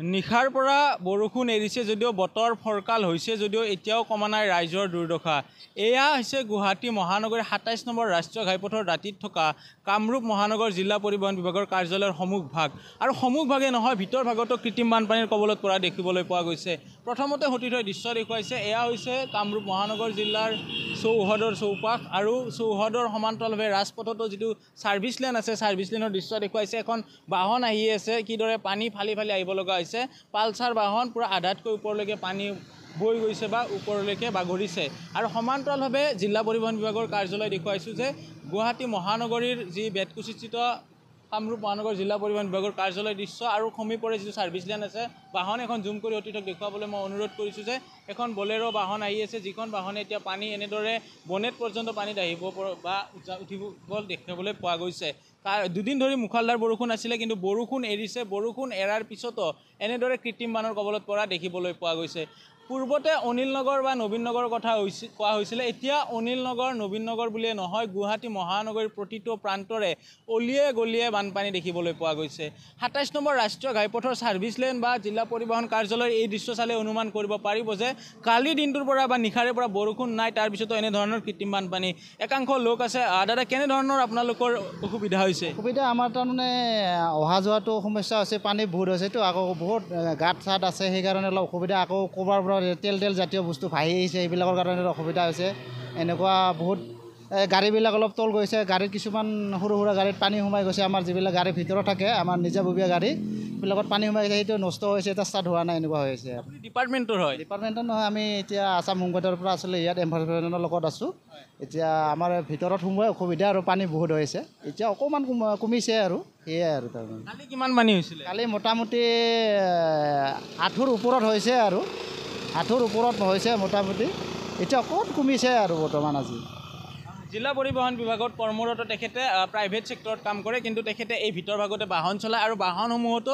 নিশাৰ পৰা বৰষুণ এৰিছে যদিও বতৰ ফৰকাল হৈছে যদিও এতিয়াও কমা নাই ৰাইজৰ দুৰ্দশা। এয়া হৈছে গুৱাহাটী মহানগৰীৰ ২৭ নম্বৰ ৰাষ্ট্ৰীয় ঘাইপথৰ দাঁতিত থকা কামৰূপ মহানগৰ জিলা পৰিবহণ বিভাগৰ কাৰ্যালয়ৰ সন্মুখভাগ। আৰু সন্মুখভাগে নহয়, ভিতৰ ভাগতো কৃত্ৰিম বানপানীৰ কবলত পৰা দেখিবলৈ পোৱা গৈছে। প্ৰথমতে সতীৰ্থই দৃশ্য দেখুৱাইছে, এয়া হৈছে কামৰূপ মহানগৰ জিলাৰ চৌহদৰ চৌপাশ আৰু চৌহদৰ সমান্তৰালভাৱে ৰাজপথতো যিটো ছাৰ্ভিচ লেন আছে, ছাৰ্ভিচ লেনৰ দৃশ্য দেখুৱাইছে। এখন বাহন আহি আছে, কিদৰে পানী ফালি ফালি আহিব লগা হৈছে। পালচাৰ বাহন পুৰা আধাতকৈ ওপৰলৈকে পানী বৈ গৈছে বা ওপৰলৈকে বাগৰিছে। আৰু সমান্তৰালভাৱে জিলা পৰিবহণ বিভাগৰ কাৰ্যালয় দেখুৱাইছোঁ যে গুৱাহাটী মহানগৰীৰ যি বেতকুচিস্থিত কামৰূপ মহানগৰ জিলা পৰিবহণ বিভাগৰ কাৰ্যালয় দৃশ্য আৰু সমীপৰে যিটো ছাৰ্ভিচ লেন আছে, বাহন এখন জুম কৰি অতীতক দেখুৱাবলৈ মই অনুৰোধ কৰিছোঁ যে এখন বলেৰো বাহন আহি আছে, যিখন বাহনে এতিয়া পানী এনেদৰে বনেট পৰ্যন্ত পানীত আহিব বা উঠিব দেখিবলৈ পোৱা গৈছে। দুদিন ধৰি মুষলধাৰ বৰষুণ আছিলে, কিন্তু বৰষুণ এৰিছে। বৰষুণ এৰাৰ পিছতো এনেদৰে কৃত্ৰিম বানৰ কবলত পৰা দেখিবলৈ পোৱা গৈছে। পূৰ্বতে অনিল নগৰ বা নবীন নগৰৰ কথা কোৱা হৈছিলে, এতিয়া অনিল নগৰ নবীন নগৰ বুলিয়ে নহয়, গুৱাহাটী মহানগৰীৰ প্ৰতিটো প্ৰান্তৰে অলিয়ে গলিয়ে বানপানী দেখিবলৈ পোৱা গৈছে। ২৭ নম্বৰ ৰাষ্ট্ৰীয় ঘাইপথৰ ছাৰ্ভিচ লেন বা জিলা পৰিবহণ কাৰ্যালয়ৰ এই দৃশ্য চালে অনুমান কৰিব পাৰিব যে কালি দিনটোৰ পৰা বা নিশাৰে পৰা বৰষুণ নাই, তাৰপিছতো এনেধৰণৰ কৃত্ৰিম বানপানী। একাংশ লোক আছে। দাদা, কেনেধৰণৰ আপোনালোকৰ অসুবিধা হৈছে? অসুবিধা আমাৰ তাৰমানে অহা যোৱাটো সমস্যা হৈছে, পানী বহুত হৈছেতো, আকৌ বহুত গাঁত চাত আছে, সেইকাৰণে অলপ অসুবিধা। আকৌ ক'ৰবাৰ পৰা তেল জাতীয় বস্তু ভাহি আহিছে, এইবিলাকৰ কাৰণে অসুবিধা হৈছে। এনেকুৱা বহুত গাড়ীবিলাক অলপ তল গৈছে, গাড়ীত কিছুমান সৰু সুৰা গাড়ীত পানী সোমাই গৈছে। আমাৰ যিবিলাক গাড়ীৰ ভিতৰত থাকে, আমাৰ নিজাববীয়া গাড়ী, সেইবিলাকত পানী সোমাই গৈছে, সেইটো নষ্ট হৈছে, এটা ষ্টাৰ্ট হোৱা নাই, এনেকুৱা হৈ আছে। ডিপাৰ্টমেণ্টৰ হয়? ডিপাৰ্টমেণ্টৰ নহয়, আমি এতিয়া আছাম হোমগাৰ্ডৰ পৰা আছিলোঁ, ইয়াত এনভাইৰনমেণ্টৰ লগত আছোঁ। এতিয়া আমাৰ ভিতৰত সোমোৱাই অসুবিধা আৰু পানী বহুত হৈছে। এতিয়া অকণমান কমিছে আৰু সেয়াই আৰু তাৰমানে। কালি কিমান পানী হৈছিলে? কালি মোটামুটি আঁঠুৰ ওপৰত হৈছে আৰু আঁঠুৰ ওপৰত হৈছে মোটামুটি। এতিয়া অকণ কমিছে আৰু বৰ্তমান আজি। জিলা পৰিবহণ বিভাগত কৰ্মৰত তেখেতে প্ৰাইভেট ছেক্টৰত কাম কৰে, কিন্তু তেখেতে এই ভিতৰ ভাগতে বাহন চলায় আৰু বাহনসমূহতো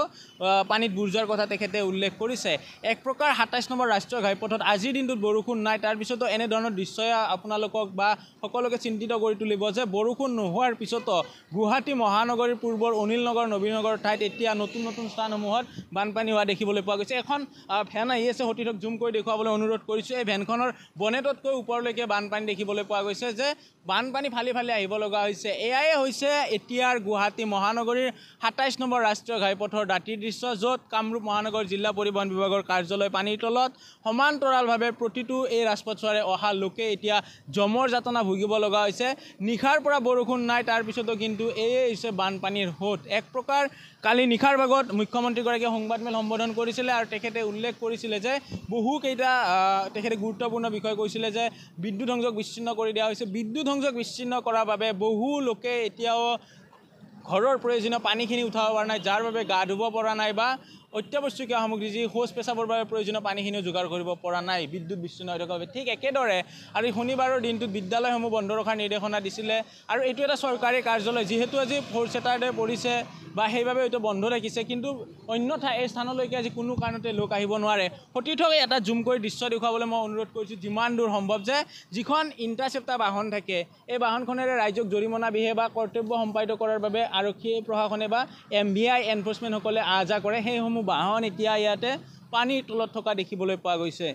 পানীত বুৰ যোৱাৰ কথা তেখেতে উল্লেখ কৰিছে। এক প্ৰকাৰ ২৭ নম্বৰ ৰাষ্ট্ৰীয় ঘাইপথত আজিৰ দিনটোত বৰষুণ নাই, তাৰপিছতো এনেধৰণৰ দৃশ্যই আপোনালোকক বা সকলোকে চিন্তিত কৰি তুলিব যে বৰষুণ নোহোৱাৰ পিছতো গুৱাহাটী মহানগৰীৰ পূৰ্বৰ অনিল নগৰ নবীন নগৰৰ ঠাইত এতিয়া নতুন নতুন স্থানসমূহত বানপানী হোৱা দেখিবলৈ পোৱা গৈছে। এখন ভেন আহি আছে, সতীৰ্থক জুম কৰি দেখুৱাবলৈ অনুৰোধ কৰিছোঁ। এই ভেনখনৰ বনেটতকৈ ওপৰলৈকে বানপানী দেখিবলৈ পোৱা গৈছে, যে বানপানী ফালি ফালি আহিব লগা হৈছে। এয়াই হৈছে এতিয়াৰ গুৱাহাটী মহানগৰীৰ ২৭ নম্বৰ ৰাষ্ট্ৰীয় ঘাইপথৰ দাঁতিৰ দৃশ্য, য'ত কামৰূপ মহানগৰ জিলা পৰিবহণ বিভাগৰ কাৰ্যালয় পানীৰ তলত। সমান্তৰালভাৱে প্ৰতিটো এই ৰাজপথছোৱাৰে অহা লোকে এতিয়া জমৰ যাতনা ভুগিব লগা হৈছে। নিশাৰ পৰা বৰষুণ নাই, তাৰপিছতো কিন্তু এয়ে হৈছে বানপানীৰ সোঁত। এক প্ৰকাৰ কালি নিশাৰ ভাগত মুখ্যমন্ত্ৰীগৰাকীয়ে সংবাদমেল সম্বোধন কৰিছিলে আৰু তেখেতে উল্লেখ কৰিছিলে যে বহুকেইটা তেখেতে গুৰুত্বপূৰ্ণ বিষয় কৈছিলে, যে বিদ্যুৎ সংযোগ বিচ্ছিন্ন কৰি দিয়া হৈছে। বিদ্যুৎ সংযোগ বিচ্ছিন্ন কৰাৰ বাবে বহু লোকে এতিয়াও ঘৰৰ প্ৰয়োজনীয় পানীখিনি উঠাব পৰা নাই, যাৰ বাবে গা ধুব পৰা নাই বা অত্যাৱশ্যকীয় সামগ্ৰী যি শৌচ পেচাবৰ বাবে প্ৰয়োজনীয় পানীখিনিও যোগাৰ কৰিব পৰা নাই বিদ্যুৎ বিচ্ছিন্ন হৈ থকাৰ বাবে। ঠিক একেদৰে আৰু শনিবাৰৰ দিনটোত বিদ্যালয়সমূহ বন্ধ ৰখাৰ নিৰ্দেশনা দিছিলে, আৰু এইটো এটা চৰকাৰী কাৰ্যালয়, যিহেতু আজি 4th ছেটাৰডে পৰিছে বা সেইবাবে এইটো বন্ধ ৰাখিছে, কিন্তু অন্যথা এই স্থানলৈকে আজি কোনো কাৰণতে লোক আহিব নোৱাৰে। সতীৰ্থক এটা জুম কৰি দৃশ্য দেখুৱাবলৈ মই অনুৰোধ কৰিছোঁ যিমান দূৰ সম্ভৱ, যে যিখন ইণ্টাৰচেপ্টাৰ বাহন থাকে, এই বাহনখনেৰে ৰাইজক জৰিমনা বিহে বা কৰ্তব্য সম্পাদিত কৰাৰ বাবে আৰক্ষী প্ৰশাসনে বা MVI এনফৰ্চমেণ্টসকলে আহ-যাহ কৰে, সেইসমূহ বাহন এতিয়া ইয়াতে পানীৰ তলত থকা দেখিবলৈ পোৱা গৈছে।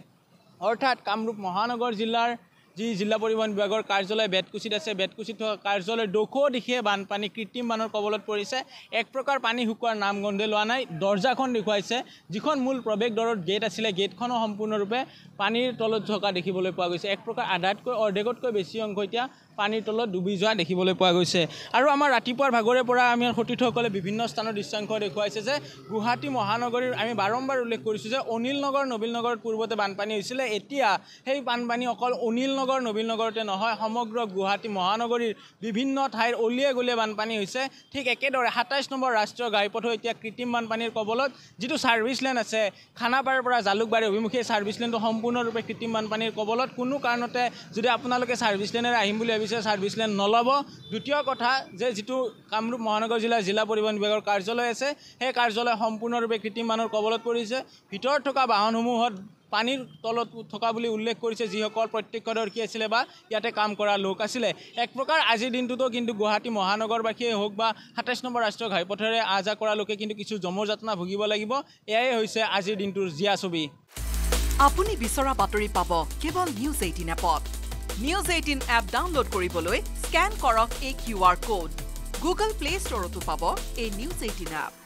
অৰ্থাৎ কামৰূপ মহানগৰ জিলাৰ যি জিলা পৰিবহণ বিভাগৰ কাৰ্যালয় বেতকুচিত আছে, বেতকুচিত থকা কাৰ্যালয়ৰ দোষো দিশে বানপানী কৃত্ৰিম বানৰ কবলত পৰিছে। এক প্ৰকাৰ পানী শুকোৱাৰ নাম গন্ধে লোৱা নাই। দৰ্জাখন দেখুৱাইছে, যিখন মূল প্ৰৱেশ দ্বাৰৰ গেট আছিলে, গেটখনো সম্পূৰ্ণৰূপে পানীৰ তলত থকা দেখিবলৈ পোৱা গৈছে। এক প্ৰকাৰ আধাতকৈ অৰ্ধেকতকৈ বেছি অংশ এতিয়া পানীৰ তলত ডুবি যোৱা দেখিবলৈ পোৱা গৈছে। আৰু আমাৰ ৰাতিপুৱাৰ ভাগৰে পৰা আমি সতীৰ্থসকলে বিভিন্ন স্থানৰ দৃশ্যাংশ দেখুৱাইছে যে গুৱাহাটী মহানগৰীৰ আমি বাৰম্বাৰ উল্লেখ কৰিছোঁ যে অনিল নগৰ নবীন নগৰত পূৰ্বতে বানপানী হৈছিলে। এতিয়া সেই বানপানী অকল অনিল নগৰ নবীন নগৰতে নহয়, সমগ্ৰ গুৱাহাটী মহানগৰীৰ বিভিন্ন ঠাইৰ অলিয়ে গলিয়ে বানপানী হৈছে। ঠিক একেদৰে ২৭ নম্বৰ ৰাষ্ট্ৰীয় ঘাইপথো এতিয়া কৃত্ৰিম বানপানীৰ কবলত। যিটো ছাৰ্ভিচ লেন আছে খানাপাৰাৰ পৰা জালুকবাৰী অভিমুখী, ছাৰ্ভিচ লেনটো সম্পূৰ্ণৰূপে কৃত্ৰিম বানপানীৰ কবলত। কোনো কাৰণতে যদি আপোনালোকে ছাৰ্ভিচ লেনেৰে আহিম বুলি ভাবিছে, ছাৰ্ভিচ লেন নল'ব। দ্বিতীয় কথা, যে যিটো কামৰূপ মহানগৰ জিলাৰ জিলা পৰিবহণ বিভাগৰ কাৰ্যালয় আছে, সেই কাৰ্যালয় সম্পূৰ্ণৰূপে কৃত্ৰিম বানৰ কবলত পৰিছে। ভিতৰত থকা বাহনসমূহত পানীৰ তলত থকা বুলি উল্লেখ কৰিছে যিসকল প্ৰত্যক্ষদৰ্শী আছিলে বা ইয়াতে কাম কৰা লোক আছিলে এক প্ৰকাৰ আজিৰ দিনটোতো কিন্তু গুৱাহাটী মহানগৰবাসীয়ে হওক বা ২৭ নম্বৰ ৰাষ্ট্ৰীয় ঘাইপথেৰে আহা কৰা লোকে কিন্তু কিছু যমযাতনা ভুগিব লাগিব এয়াই হৈছে আজিৰ দিনটোৰ জিয়া ছবি আপুনি বিচৰা বাতৰি পাব কেৱল নিউজ 18 এপত নিউজ 18 এপ ডাউনলোড কৰিবলৈ স্ক্যান কৰক এই QR কোড গুগল প্লে ষ্টৰতো পাব এই নিউজ 18 এপ